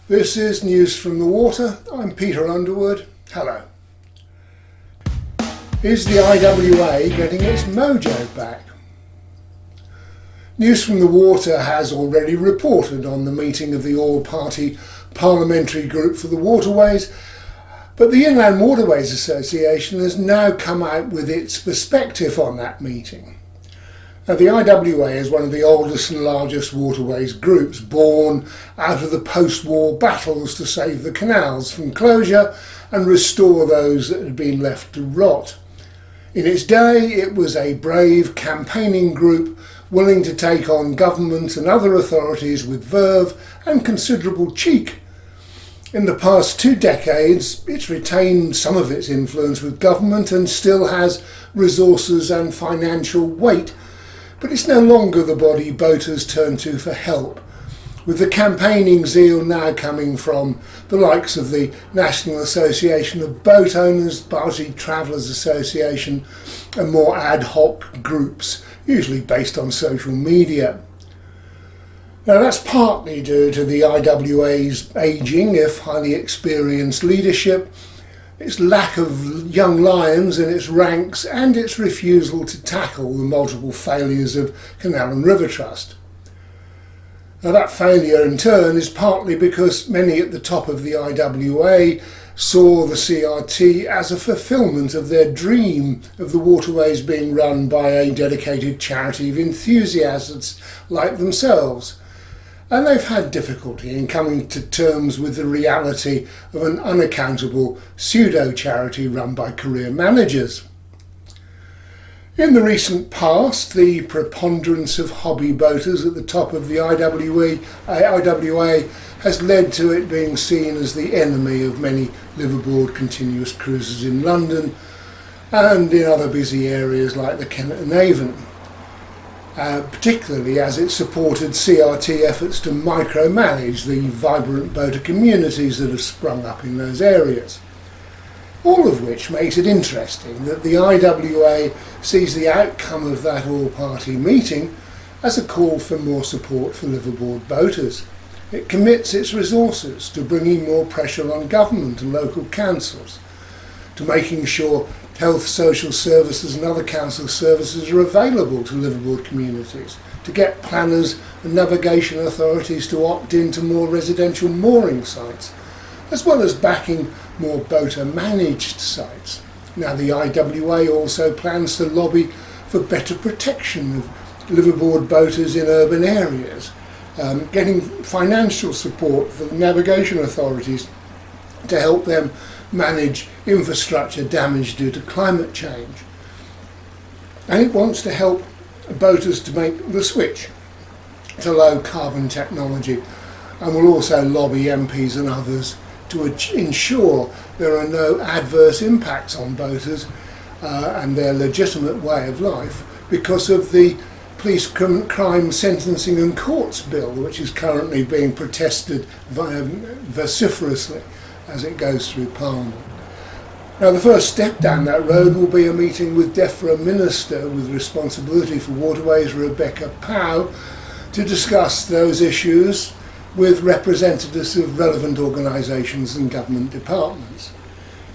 This is News from the Water. I'm Peter Underwood. Hello. Is the IWA getting its mojo back? News from the Water has already reported on the meeting of the All Party Parliamentary Group for the Waterways, but the Inland Waterways Association has now come out with its perspective on that meeting. Now, the IWA is one of the oldest and largest waterways groups, born out of the post-war battles to save the canals from closure and restore those that had been left to rot. In its day, it was a brave campaigning group willing to take on government and other authorities with verve and considerable cheek. In the past 2 decades, it's retained some of its influence with government and still has resources and financial weight. But it's no longer the body boaters turn to for help, with the campaigning zeal now coming from the likes of the National Association of Boat Owners, Bargee Travellers Association, and more ad hoc groups, usually based on social media. Now, that's partly due to the IWA's ageing, if highly experienced leadership, its lack of young lions in its ranks, and its refusal to tackle the multiple failures of Canal and River Trust. Now, that failure in turn is partly because many at the top of the IWA saw the CRT as a fulfilment of their dream of the waterways being run by a dedicated charity of enthusiasts like themselves. And they've had difficulty in coming to terms with the reality of an unaccountable pseudo-charity run by career managers. In the recent past, the preponderance of hobby boaters at the top of the IWA has led to it being seen as the enemy of many liveaboard continuous cruises in London and in other busy areas like the Kent and Avon. Particularly as it supported CRT efforts to micromanage the vibrant boater communities that have sprung up in those areas. All of which makes it interesting that the IWA sees the outcome of that all-party meeting as a call for more support for liveaboard boaters. It commits its resources to bringing more pressure on government and local councils, to making sure health, social services and other council services are available to liveaboard communities, to get planners and navigation authorities to opt into more residential mooring sites, as well as backing more boater managed sites. Now, the IWA also plans to lobby for better protection of liveaboard boaters in urban areas, getting financial support for navigation authorities to help them manage infrastructure damage due to climate change. And it wants to help boaters to make the switch to low carbon technology, and will also lobby MPs and others to ensure there are no adverse impacts on boaters and their legitimate way of life because of the Police Crime Sentencing and Courts Bill, which is currently being protested vociferously as it goes through Parliament. Now, the first step down that road will be a meeting with DEFRA Minister with responsibility for waterways, Rebecca Powell, to discuss those issues with representatives of relevant organisations and government departments.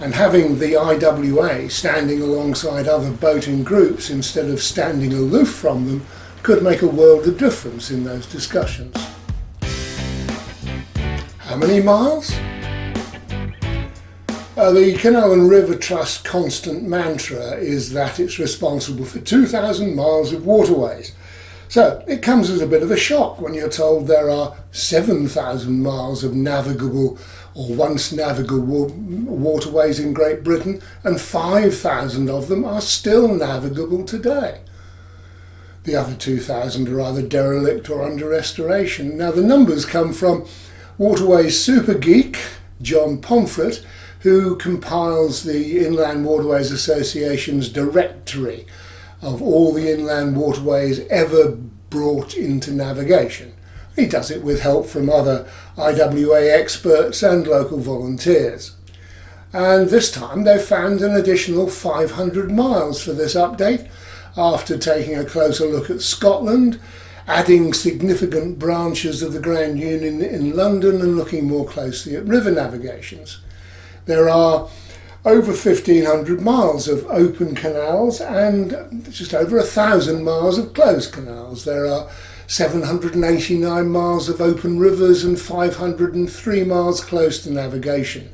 And having the IWA standing alongside other boating groups instead of standing aloof from them could make a world of difference in those discussions. How many miles? The Canal and River Trust constant mantra is that it's responsible for 2,000 miles of waterways. So it comes as a bit of a shock when you're told there are 7,000 miles of navigable or once navigable waterways in Great Britain, and 5,000 of them are still navigable today. The other 2,000 are either derelict or under restoration. Now, the numbers come from Waterways super geek John Pomfret, who compiles the Inland Waterways Association's directory of all the inland waterways ever brought into navigation. He does it with help from other IWA experts and local volunteers. And this time they've found an additional 500 miles for this update, after taking a closer look at Scotland adding significant branches of the Grand Union in London and looking more closely at river navigations. There are over 1,500 miles of open canals and just over 1,000 miles of closed canals. There are 789 miles of open rivers and 503 miles closed to navigation.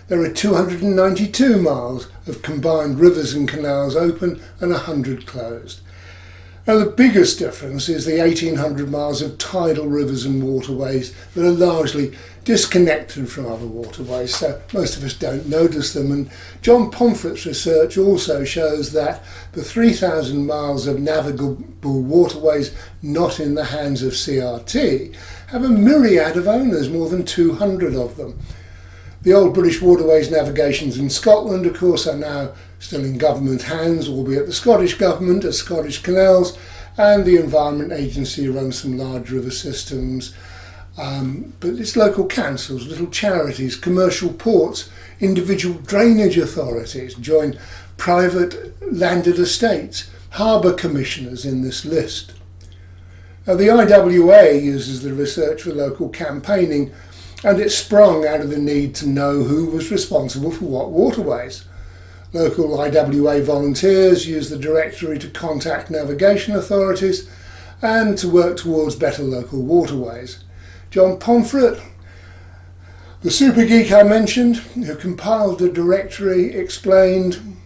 There are 292 miles of combined rivers and canals open and 100 closed. Now, the biggest difference is the 1,800 miles of tidal rivers and waterways that are largely disconnected from other waterways, so most of us don't notice them. And John Pomfret's research also shows that the 3,000 miles of navigable waterways not in the hands of CRT have a myriad of owners, more than 200 of them. The old British waterways navigations in Scotland, of course, are now still in government hands, albeit the Scottish Government as Scottish Canals, and the Environment Agency runs some large river systems. But it's local councils, little charities, commercial ports, individual drainage authorities join private landed estates, harbour commissioners in this list. Now, the IWA uses the research for local campaigning, and it sprung out of the need to know who was responsible for what waterways. Local IWA volunteers use the directory to contact navigation authorities and to work towards better local waterways. John Pomfret, the super geek I mentioned, who compiled the directory, explained,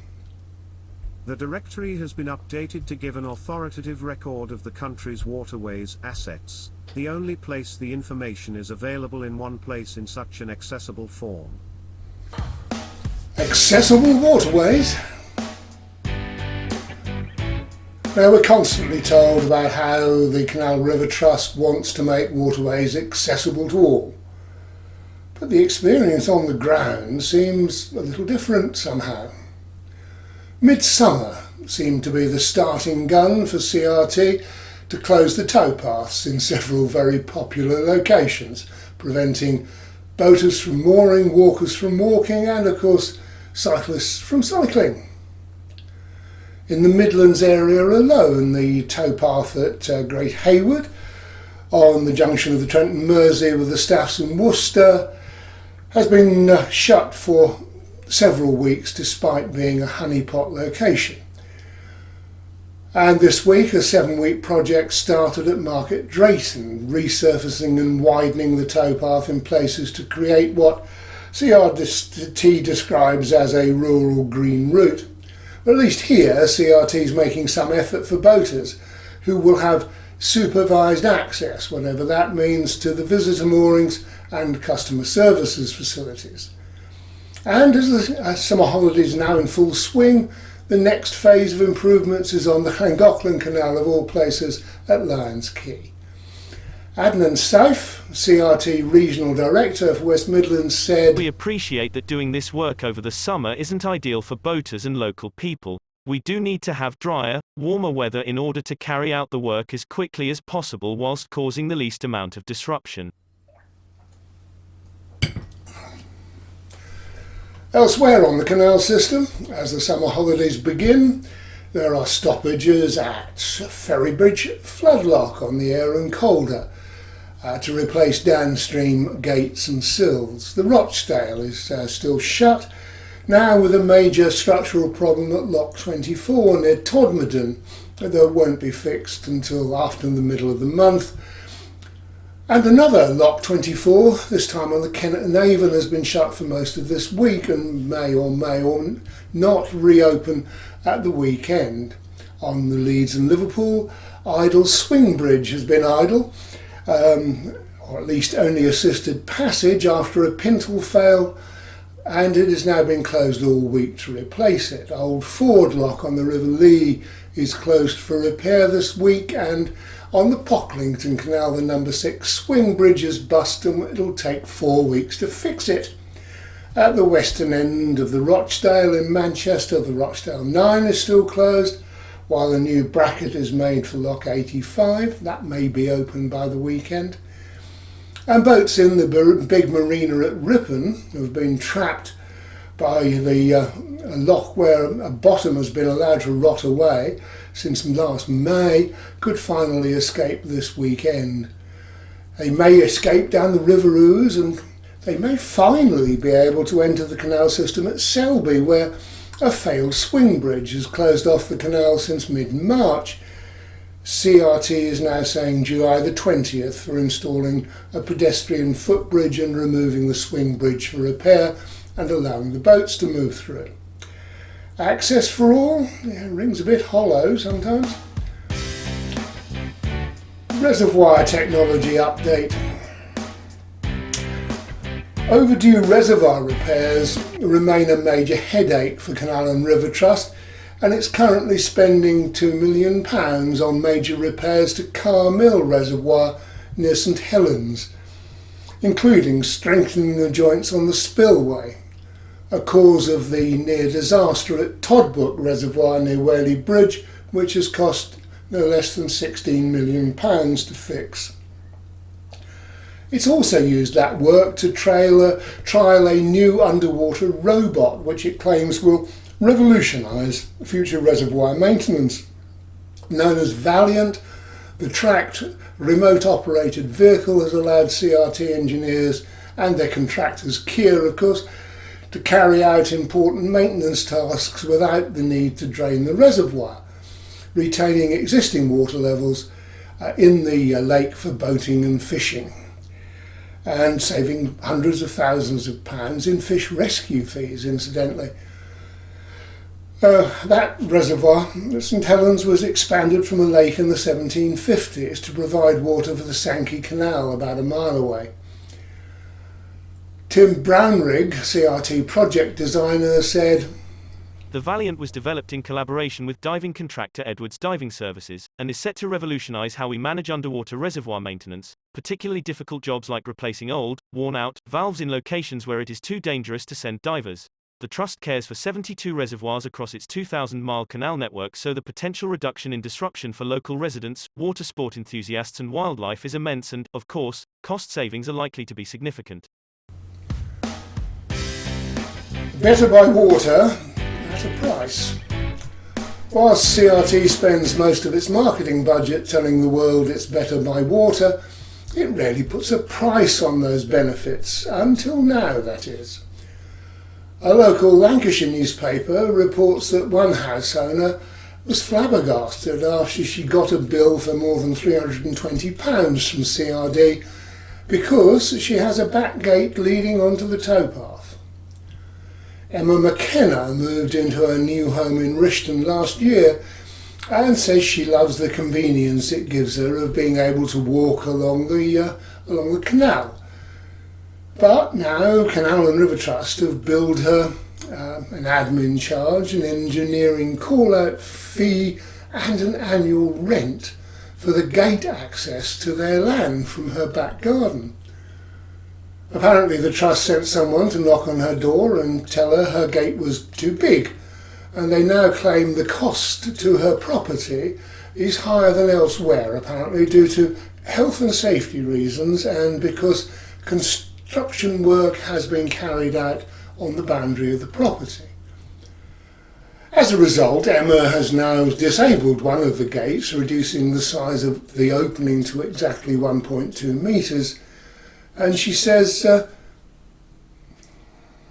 "The directory has been updated to give an authoritative record of the country's waterways assets, the only place the information is available in one place in such an accessible form." Accessible waterways? Now, we're constantly told about how the Canal and River Trust wants to make waterways accessible to all. But the experience on the ground seems a little different somehow. Midsummer seemed to be the starting gun for CRT to close the towpaths in several very popular locations, preventing boaters from mooring, walkers from walking, and of course cyclists from cycling. In the Midlands area alone, the towpath at Great Hayward, on the junction of the Trent and Mersey with the Staffs and Worcester, has been shut for several weeks despite being a honeypot location. And this week a 7-week project started at Market Drayton, resurfacing and widening the towpath in places to create what CRT describes as a rural green route. But at least here CRT is making some effort for boaters who will have supervised access, whatever that means, to the visitor moorings and customer services facilities. And as the summer holidays are now in full swing, the next phase of improvements is on the Llangollen Canal, of all places, at Lions Quay. Adnan Saif, CRT Regional Director for West Midlands, said, "We appreciate that doing this work over the summer isn't ideal for boaters and local people. We do need to have drier, warmer weather in order to carry out the work as quickly as possible whilst causing the least amount of disruption." Elsewhere on the canal system, as the summer holidays begin, there are stoppages at Ferrybridge Floodlock on the Aire and Calder to replace downstream gates and sills. The Rochdale is still shut, now with a major structural problem at Lock 24 near Todmorden, that won't be fixed until after the middle of the month. And another Lock 24, this time on the Kennet and Avon, has been shut for most of this week and may or not reopen at the weekend. On the Leeds and Liverpool, idle Swing Bridge has been idle, or at least only assisted passage after a pintle fail, and it has now been closed all week to replace it. Old Ford Lock on the River Lee is closed for repair this week, and on the Pocklington Canal, the number 6 swing bridge is bust and it'll take 4 weeks to fix it. At the western end of the Rochdale in Manchester, the Rochdale 9 is still closed, while a new bracket is made for Lock 85. That may be open by the weekend. And boats in the big marina at Ripon have been trapped by the loch where a bottom has been allowed to rot away since last May could finally escape this weekend. They may escape down the River Ouse, and they may finally be able to enter the canal system at Selby, where a failed swing bridge has closed off the canal since mid-March. CRT is now saying July the 20th for installing a pedestrian footbridge and removing the swing bridge for repair and allowing the boats to move through. Access for all? Yeah, rings a bit hollow sometimes. Reservoir technology update. Overdue reservoir repairs remain a major headache for Canal and River Trust, and it's currently spending £2 million on major repairs to Carr Mill Reservoir near St Helens, including strengthening the joints on the spillway, a cause of the near disaster at Toddbrook Reservoir near Whaley Bridge, which has cost no less than £16 million to fix. It's also used that work to trial a new underwater robot, which it claims will revolutionise future reservoir maintenance. Known as Valiant, the tracked, remote-operated vehicle has allowed CRT engineers and their contractors, Kia of course, to carry out important maintenance tasks without the need to drain the reservoir, retaining existing water levels in the lake for boating and fishing, and saving hundreds of thousands of pounds in fish rescue fees, incidentally. That reservoir at St Helens was expanded from a lake in the 1750s to provide water for the Sankey Canal about a mile away. Tim Brownrigg, CRT project designer, said, "The Valiant was developed in collaboration with diving contractor Edwards Diving Services, and is set to revolutionise how we manage underwater reservoir maintenance, particularly difficult jobs like replacing old, worn-out valves in locations where it is too dangerous to send divers. The Trust cares for 72 reservoirs across its 2,000-mile canal network, so the potential reduction in disruption for local residents, water sport enthusiasts and wildlife is immense and, of course, cost savings are likely to be significant." Better by water at a price. Whilst CRT spends most of its marketing budget telling the world it's better by water, it rarely puts a price on those benefits, until now that is. A local Lancashire newspaper reports that one house owner was flabbergasted after she got a bill for more than £320 from CRD because she has a back gate leading onto the towpath. Emma McKenna moved into her new home in Rishton last year and says she loves the convenience it gives her of being able to walk along the canal. But now Canal and River Trust have billed her an admin charge, an engineering call-out fee and an annual rent for the gate access to their land from her back garden. Apparently the Trust sent someone to knock on her door and tell her her gate was too big, and they now claim the cost to her property is higher than elsewhere, apparently due to health and safety reasons and because construction work has been carried out on the boundary of the property. As a result, Emma has now disabled one of the gates, reducing the size of the opening to exactly 1.2 metres, and she says,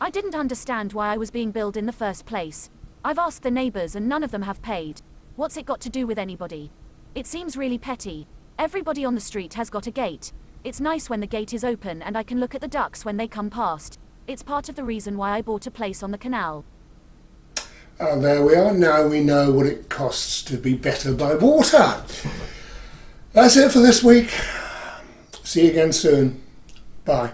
"I didn't understand why I was being billed in the first place. I've asked the neighbours and none of them have paid. What's it got to do with anybody? It seems really petty. Everybody on the street has got a gate. It's nice when the gate is open and I can look at the ducks when they come past. It's part of the reason why I bought a place on the canal." There we are. Now we know what it costs to be better by water. That's it for this week. See you again soon. Bye.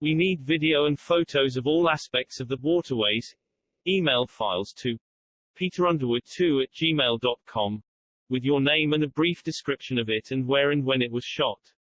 We need video and photos of all aspects of the waterways. Email files to peterunderwood2@gmail.com with your name and a brief description of it and where and when it was shot.